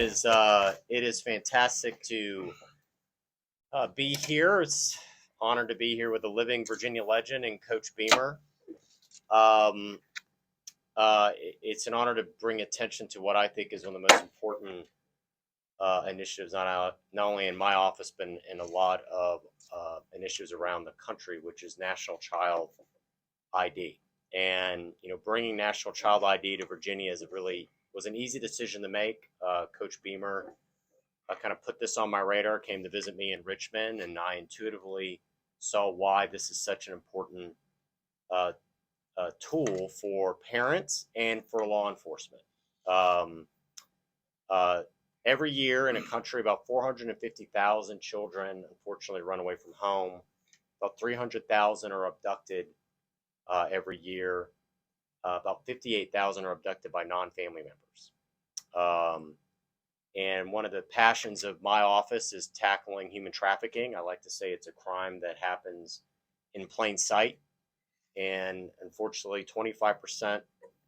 It is fantastic to be here. It's honored to be here with a living Virginia legend and Coach Beamer. Um, it's an honor to bring attention to what I think is one of the most important initiatives, not only in my office, but in a lot of initiatives around the country, which is National Child ID. And bringing National Child ID to Virginia is was an easy decision to make. Coach Beamer kind of put this on my radar, came to visit me in Richmond, and I intuitively saw why this is such an important uh, tool for parents and for law enforcement. Um, uh, every year in a country, about 450,000 children unfortunately run away from home. About 300,000 are abducted every year. About 58,000 are abducted by non-family members. Um, And one of the passions of my office is tackling human trafficking. I like to say it's a crime that happens in plain sight. And unfortunately, 25%,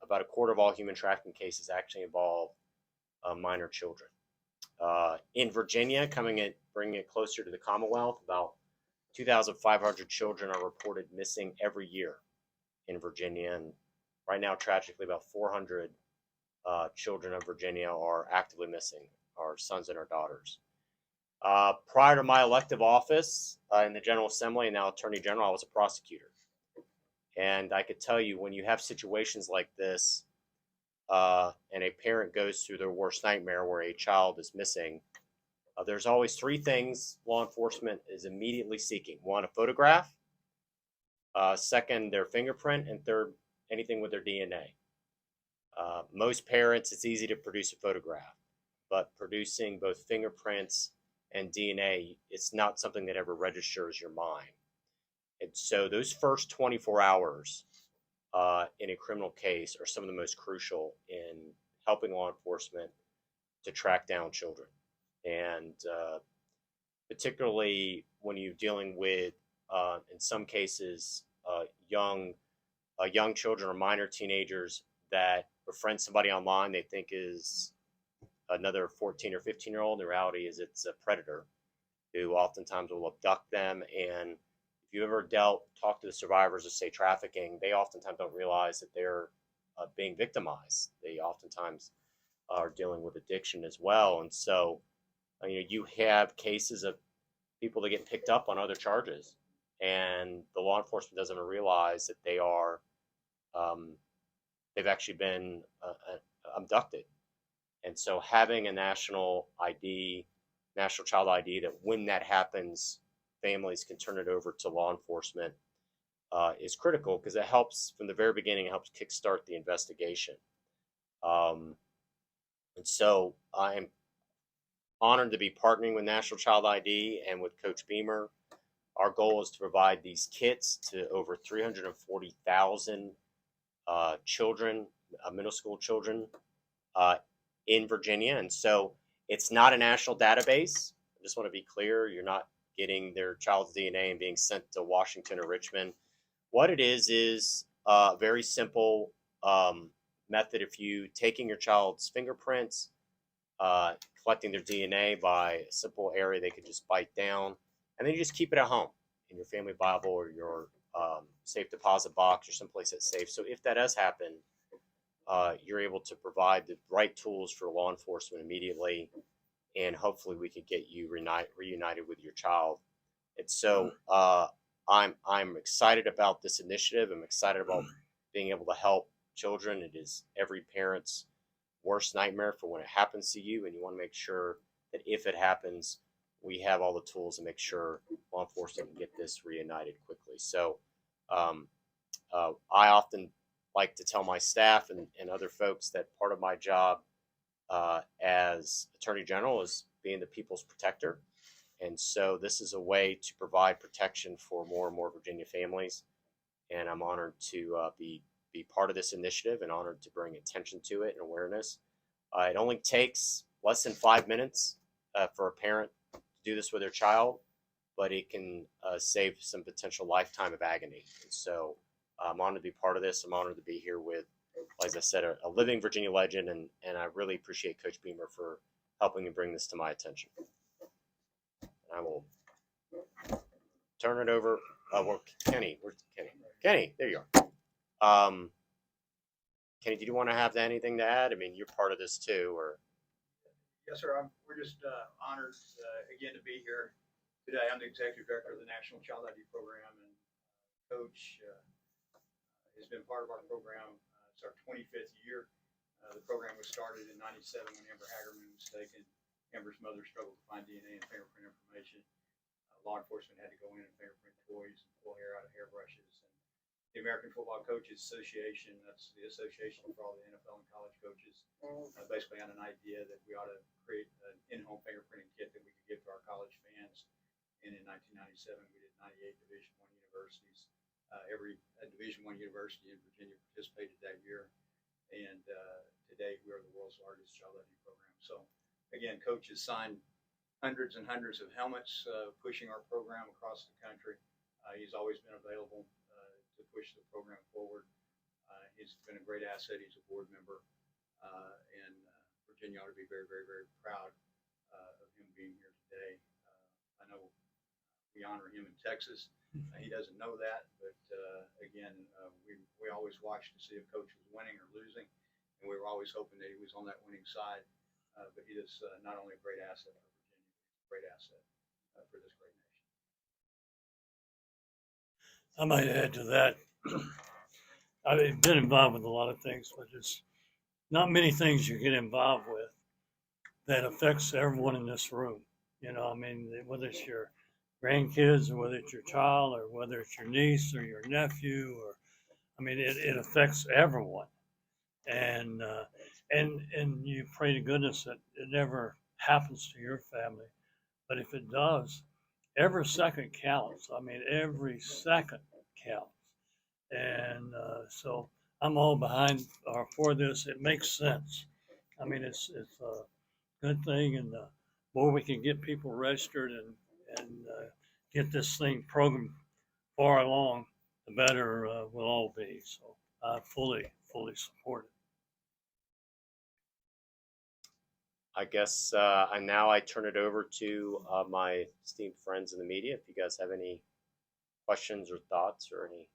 about a quarter of all human trafficking cases actually involve minor children. In Virginia, bringing it closer to the Commonwealth, about 2,500 children are reported missing every year in Virginia. And right now, tragically, about 400 children of Virginia are actively missing, our sons and our daughters. Prior to my elective office in the General Assembly and now Attorney General, I was a prosecutor. And I could tell you when you have situations like this and a parent goes through their worst nightmare where a child is missing, there's always three things law enforcement is immediately seeking. One, a photograph. Second, their fingerprint. And third, anything with their DNA. Most parents, it's easy to produce a photograph, but producing both fingerprints and DNA, it's not something that ever registers your mind. And so those first 24 hours in a criminal case are some of the most crucial in helping law enforcement to track down children. And particularly when you're dealing with, in some cases, young children or minor teenagers that befriend somebody online they think is another 14 or 15-year-old. The reality is it's a predator who oftentimes will abduct them. And if you ever talk to the survivors of, say, trafficking, they oftentimes don't realize that they're being victimized. They oftentimes are dealing with addiction as well. And so, you have cases of people that get picked up on other charges, and the law enforcement doesn't even realize that um, they've actually been abducted. And so having a national ID, national child ID, that when that happens, families can turn it over to law enforcement is critical because it helps from the very beginning. It helps kickstart the investigation. Um, and so I am honored to be partnering with National Child ID and with Coach Beamer. Our goal is to provide these kits to over 340,000 children, middle school children uh, in Virginia. And so it's not a national database. I just want to be clear. You're not getting their child's DNA and being sent to Washington or Richmond. What it is a very simple method. If you taking your child's fingerprints, collecting their DNA by a simple area they could just bite down, and then you just keep it at home in your family Bible or your safe deposit box or someplace that's safe. So if that does happen, you're able to provide the right tools for law enforcement immediately, and hopefully we could get you reunited with your child. And so I'm excited about this initiative. I'm excited about being able to help children. It is every parent's worst nightmare for when it happens to you, and you want to make sure that if it happens, we have all the tools to make sure law enforcement can get this reunited quickly. So um, I often like to tell my staff and other folks that part of my job as Attorney General is being the people's protector. And so this is a way to provide protection for more and more Virginia families. And I'm honored to be part of this initiative and honored to bring attention to it and awareness. It only takes less than 5 minutes for a parent to do this with their child, but it can save some potential lifetime of agony. And so I'm honored to be part of this. I'm honored to be here with, as I said, a living Virginia legend, and I really appreciate Coach Beamer for helping to bring this to my attention. And I will turn it over. Well, Kenny, where's Kenny? Kenny, there you are. Kenny, did you want to have anything to add? I mean, you're part of this too, or? Yes, sir. We're just honored again to be here today. I'm the executive director of the National Child ID Program, and Coach has been part of our program. It's our 25th year. The program was started in '97 when Amber Hagerman was taken. Amber's mother struggled to find DNA and fingerprint information. Law enforcement had to go in and fingerprint toys and pull hair out of hairbrushes. And the American Football Coaches Association, that's the association for all the NFL and college coaches, basically had an idea that we ought to create an in-home fingerprinting kit that we could give to our college fans. And in 1997, we did 98 Division I universities. Every Division I university in Virginia participated that year. And today, we are the world's largest child ID program. So, again, Coach has signed hundreds and hundreds of helmets pushing our program across the country. He's always been available to push the program forward. He's been a great asset. He's a board member. And Virginia ought to be very, very, very proud of him being here today. I know we honor him in Texas. He doesn't know that, but again, we always watched to see if Coach was winning or losing, and we were always hoping that he was on that winning side. But he is not only a great asset for Virginia, he's a great asset for this great nation. I might add to that. I've been involved with a lot of things, but there's not many things you get involved with that affects everyone in this room. You know, I mean, whether it's your grandkids or whether it's your child or whether it's your niece or your nephew, or I mean, it affects everyone. And you pray to goodness that it never happens to your family. But if it does, every second counts. I mean, every second counts. And so I'm all behind or for this. It makes sense. I mean, it's a good thing, and the more we can get people registered and get this thing program far along, the better we'll all be. So I fully support it. I guess now I turn it over to my esteemed friends in the media. If you guys have any questions or thoughts or any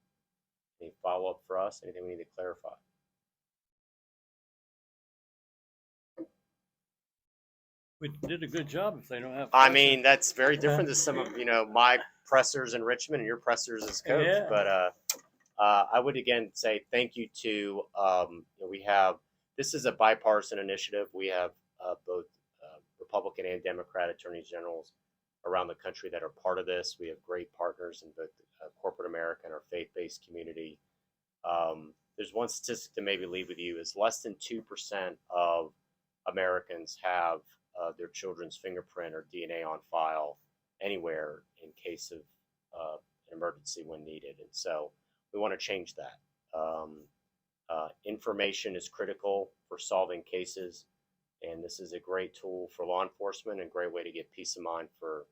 follow-up for us, anything we need to clarify. We did a good job if they don't have questions. I mean, that's very different than some of, my pressers in Richmond and your pressers as coach. Yeah. But I would again say thank you to, this is a bipartisan initiative. We have both Republican and Democrat attorney generals around the country that are part of this. We have great partners in both corporate America and our faith-based community. There's one statistic to maybe leave with you is less than 2% of Americans have their children's fingerprint or DNA on file anywhere in case of an emergency when needed. And so we want to change that. Information is critical for solving cases. And this is a great tool for law enforcement and a great way to get peace of mind for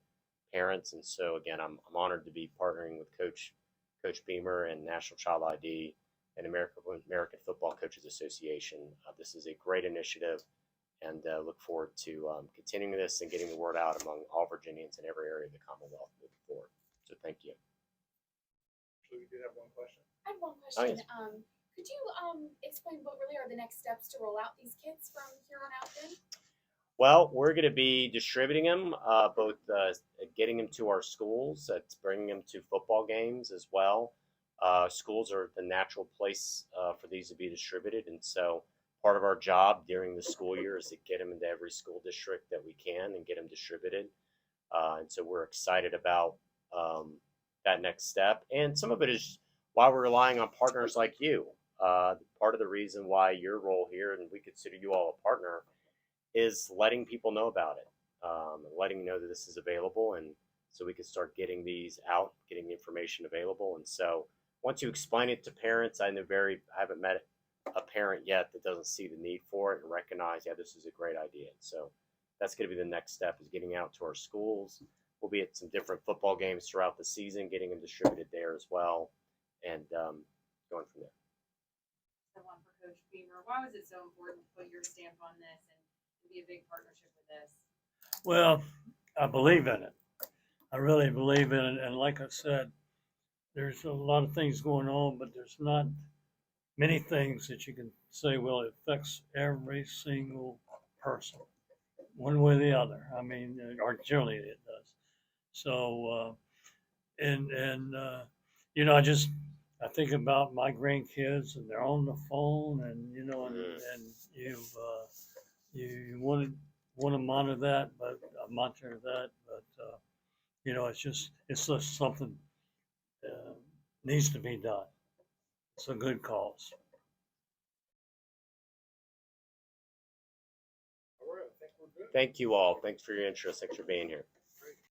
parents. And so, again, I'm honored to be partnering with Coach Beamer and National Child ID and American Football Coaches Association. This is a great initiative, and look forward to continuing this and getting the word out among all Virginians in every area of the Commonwealth moving forward. So thank you. So we do have one question. I have one question. Oh, yes. Could you explain what really are the next steps to roll out these kits from here on out then? Well, we're going to be distributing them, both getting them to our schools, bringing them to football games as well. Schools are the natural place for these to be distributed. And so part of our job during the school year is to get them into every school district that we can and get them distributed. And so we're excited about that next step. And some of it is why we're relying on partners like you. Part of the reason why your role here, and we consider you all a partner, is letting people know about it, letting you know that this is available, and so we can start getting these out, getting the information available. And so once you explain it to parents, I haven't met a parent yet that doesn't see the need for it and recognize, yeah, this is a great idea. So that's going to be the next step, is getting out to our schools. We'll be at some different football games throughout the season, getting them distributed there as well, and going from there. The one for Coach Beamer. Why was it so important to put your stamp on this and be a big partnership with this? Well, I believe in it. I really believe in it. And like I said, there's a lot of things going on, but there's not many things that you can say, well, it affects every single person, one way or the other. I mean, or generally it does. So, you know, I think about my grandkids and they're on the phone and, you know, and you want to monitor that, but you know, it's just something needs to be done. It's a good cause. All right, I think we're good. Thank you all. Thanks for your interest. Thanks for being here.